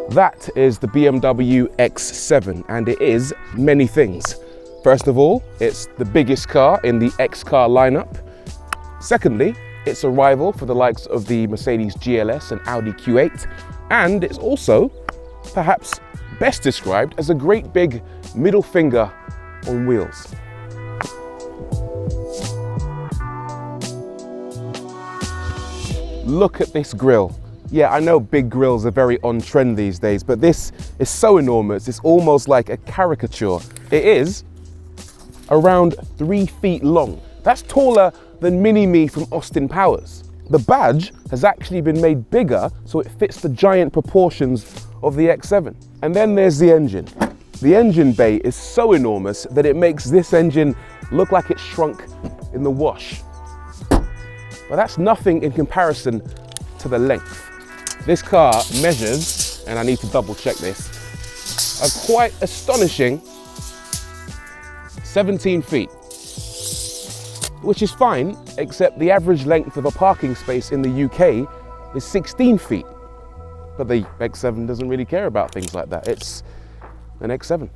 That is the BMW X7, and it is many things. First of all, it's the biggest car in the XCAR lineup. Secondly, it's a rival for the likes of the Mercedes GLS and Audi Q8. And it's also, perhaps best described as a great big middle finger on wheels. Look at this grille. Yeah, I know big grills are very on trend these days, but this is so enormous, it's almost like a caricature. It is around 3 feet long. That's taller than Mini-Me from Austin Powers. The badge has actually been made bigger so it fits the giant proportions of the X7. And then there's the engine. The engine bay is so enormous that it makes this engine look like it's shrunk in the wash. But that's nothing in comparison to the length. This car measures, and I need to double check this, a quite astonishing 17 feet, which is fine, except the average length of a parking space in the UK is 16 feet. But the X7 doesn't really care about things like that. It's an X7.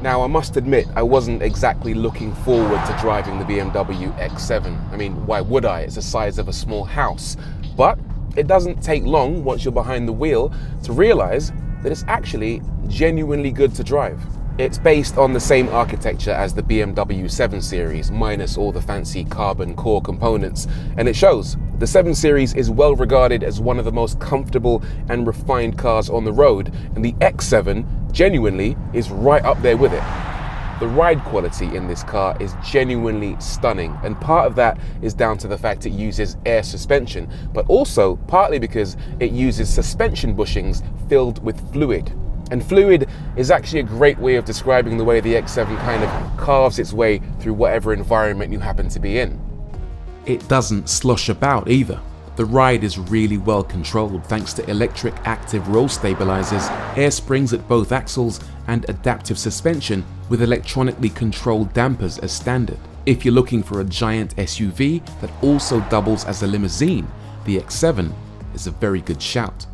Now, I must admit, I wasn't exactly looking forward to driving the BMW X7. I mean, why would I? It's the size of a small house. But it doesn't take long once you're behind the wheel to realize that it's actually genuinely good to drive. It's based on the same architecture as the BMW 7 Series, minus all the fancy carbon core components, and it shows. The 7 Series is well regarded as one of the most comfortable and refined cars on the road, and the X7 genuinely is right up there with it. The ride quality in this car is genuinely stunning, and part of that is down to the fact it uses air suspension, but also partly because it uses suspension bushings filled with fluid. And fluid is actually a great way of describing the way the X7 kind of carves its way through whatever environment you happen to be in. It doesn't slosh about either. The ride is really well controlled thanks to electric active roll stabilizers, air springs at both axles, and adaptive suspension with electronically controlled dampers as standard. If you're looking for a giant SUV that also doubles as a limousine, the X7 is a very good shout.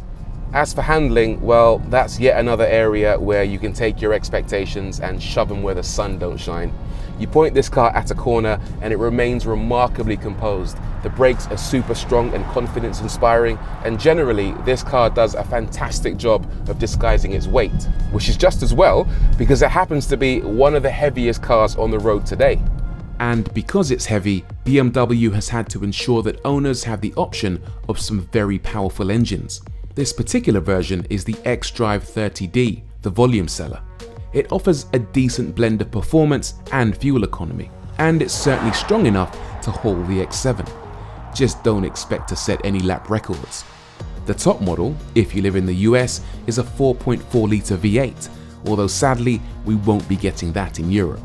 As for handling, well, that's yet another area where you can take your expectations and shove them where the sun don't shine. You point this car at a corner and it remains remarkably composed. The brakes are super strong and confidence inspiring, and generally this car does a fantastic job of disguising its weight, which is just as well because it happens to be one of the heaviest cars on the road today. And because it's heavy, BMW has had to ensure that owners have the option of some very powerful engines. This particular version is the xDrive 30D, the volume seller. It offers a decent blend of performance and fuel economy, and it's certainly strong enough to haul the X7. Just don't expect to set any lap records. The top model, if you live in the US, is a 4.4 litre V8, although sadly we won't be getting that in Europe.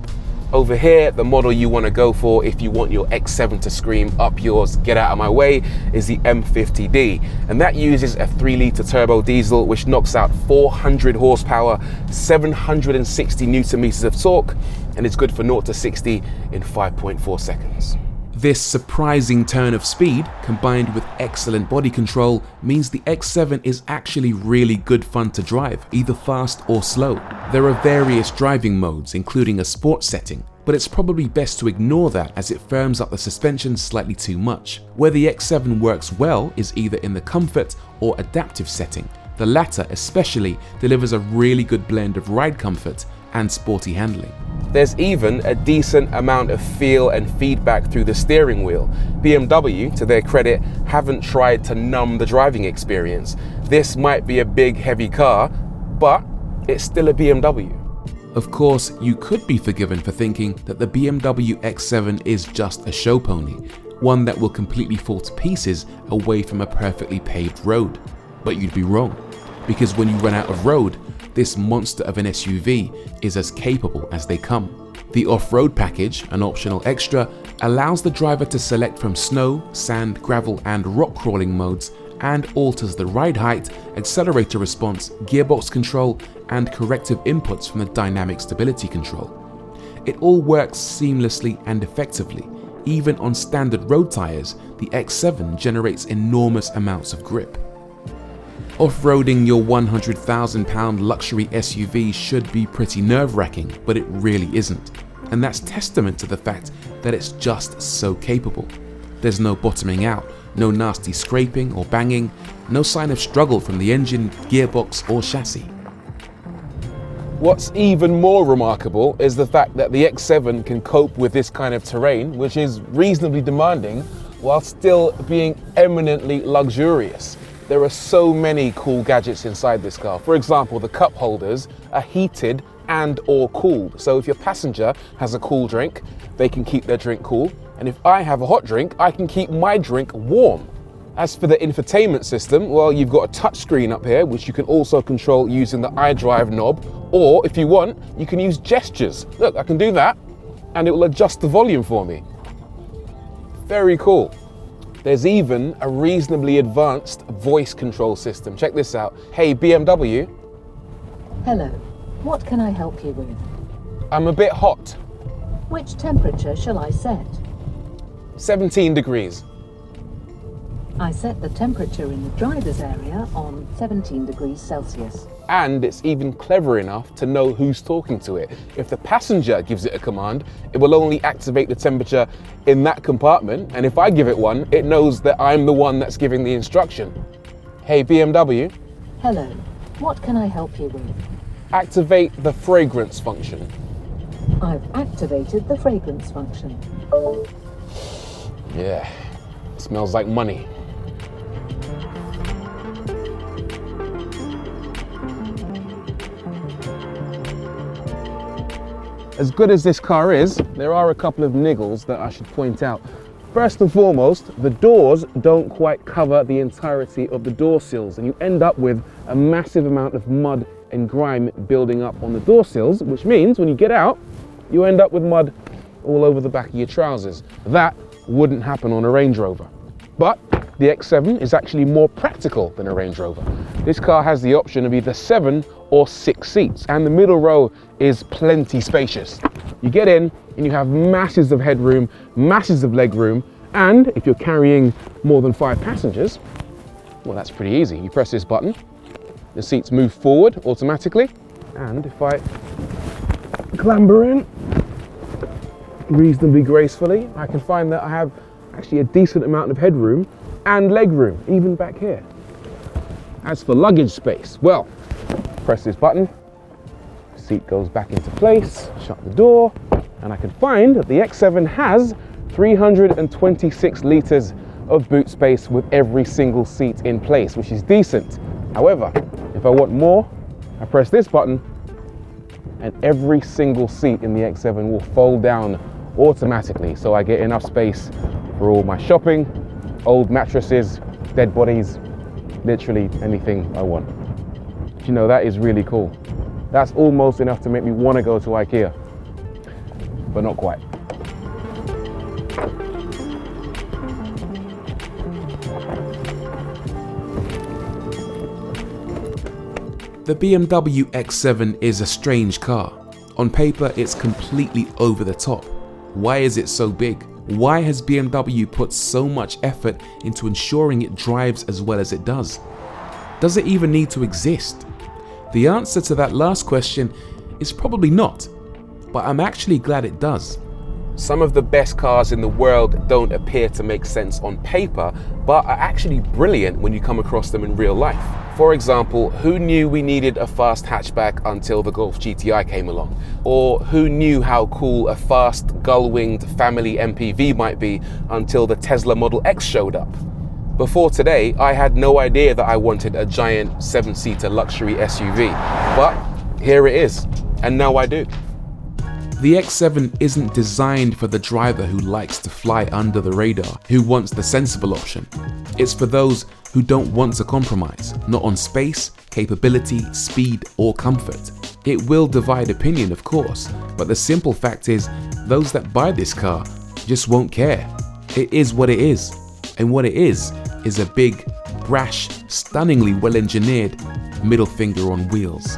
Over here, the model you want to go for if you want your X7 to scream "up yours, get out of my way" is the M50D, and that uses a 3 litre turbo diesel which knocks out 400 horsepower, 760 newton meters of torque, and it's good for 0 to 60 in 5.4 seconds. This surprising turn of speed, combined with excellent body control, means the X7 is actually really good fun to drive, either fast or slow. There are various driving modes, including a sports setting, but it's probably best to ignore that as it firms up the suspension slightly too much. Where the X7 works well is either in the comfort or adaptive setting. The latter especially delivers a really good blend of ride comfort and sporty handling. There's even a decent amount of feel and feedback through the steering wheel. BMW, to their credit, haven't tried to numb the driving experience. This might be a big, heavy car, but it's still a BMW. Of course, you could be forgiven for thinking that the BMW X7 is just a show pony, one that will completely fall to pieces away from a perfectly paved road. But you'd be wrong, because when you run out of road, this monster of an SUV is as capable as they come. The off-road package, an optional extra, allows the driver to select from snow, sand, gravel, and rock crawling modes, and alters the ride height, accelerator response, gearbox control, and corrective inputs from the dynamic stability control. It all works seamlessly and effectively, even on standard road tyres, the X7 generates enormous amounts of grip. Off-roading your £100,000 luxury SUV should be pretty nerve-wracking, but it really isn't. And that's testament to the fact that it's just so capable. There's no bottoming out, no nasty scraping or banging, no sign of struggle from the engine, gearbox or chassis. What's even more remarkable is the fact that the X7 can cope with this kind of terrain, which is reasonably demanding, while still being eminently luxurious. There are so many cool gadgets inside this car. For example, the cup holders are heated and or cooled. So if your passenger has a cool drink, they can keep their drink cool. And if I have a hot drink, I can keep my drink warm. As for the infotainment system, well, you've got a touch screen up here, which you can also control using the iDrive knob, or if you want, you can use gestures. Look, I can do that, and it will adjust the volume for me. Very cool. There's even a reasonably advanced voice control system. Check this out. Hey, BMW. Hello. What can I help you with? I'm a bit hot. Which temperature shall I set? 17 degrees. I set the temperature in the driver's area on 17 degrees Celsius. And it's even clever enough to know who's talking to it. If the passenger gives it a command, it will only activate the temperature in that compartment. And if I give it one, it knows that I'm the one that's giving the instruction. Hey, BMW. Hello. What can I help you with? Activate the fragrance function. I've activated the fragrance function. Yeah, smells like money. As good as this car is, there are a couple of niggles that I should point out. First and foremost, the doors don't quite cover the entirety of the door sills, and you end up with a massive amount of mud and grime building up on the door sills, which means when you get out, you end up with mud all over the back of your trousers. That wouldn't happen on a Range Rover. But the X7 is actually more practical than a Range Rover. This car has the option of either 7 or 6 seats, and the middle row is plenty spacious. You get in and you have masses of headroom, masses of leg room, and if you're carrying more than 5 passengers, well, that's pretty easy. You press this button, the seats move forward automatically, and if I clamber in reasonably gracefully, I can find that I have actually a decent amount of headroom and leg room, even back here. As for luggage space, well, press this button, seat goes back into place, shut the door, and I can find that the X7 has 326 litres of boot space with every single seat in place, which is decent. However, if I want more, I press this button and every single seat in the X7 will fold down automatically, so I get enough space for all my shopping, old mattresses, dead bodies, literally anything I want. You know, that is really cool. That's almost enough to make me want to go to IKEA, but not quite. The BMW X7 is a strange car. On paper, it's completely over the top. Why is it so big? Why has BMW put so much effort into ensuring it drives as well as it does? Does it even need to exist? The answer to that last question is probably not, but I'm actually glad it does. Some of the best cars in the world don't appear to make sense on paper, but are actually brilliant when you come across them in real life. For example, who knew we needed a fast hatchback until the Golf GTI came along? Or who knew how cool a fast, gull-winged family MPV might be until the Tesla Model X showed up? Before today, I had no idea that I wanted a giant 7-seater luxury SUV, but here it is, and now I do. The X7 isn't designed for the driver who likes to fly under the radar, who wants the sensible option. It's for those who don't want to compromise, not on space, capability, speed, or comfort. It will divide opinion, of course, but the simple fact is, those that buy this car just won't care. It is what it is, and what it is a big, brash, stunningly well-engineered middle finger on wheels.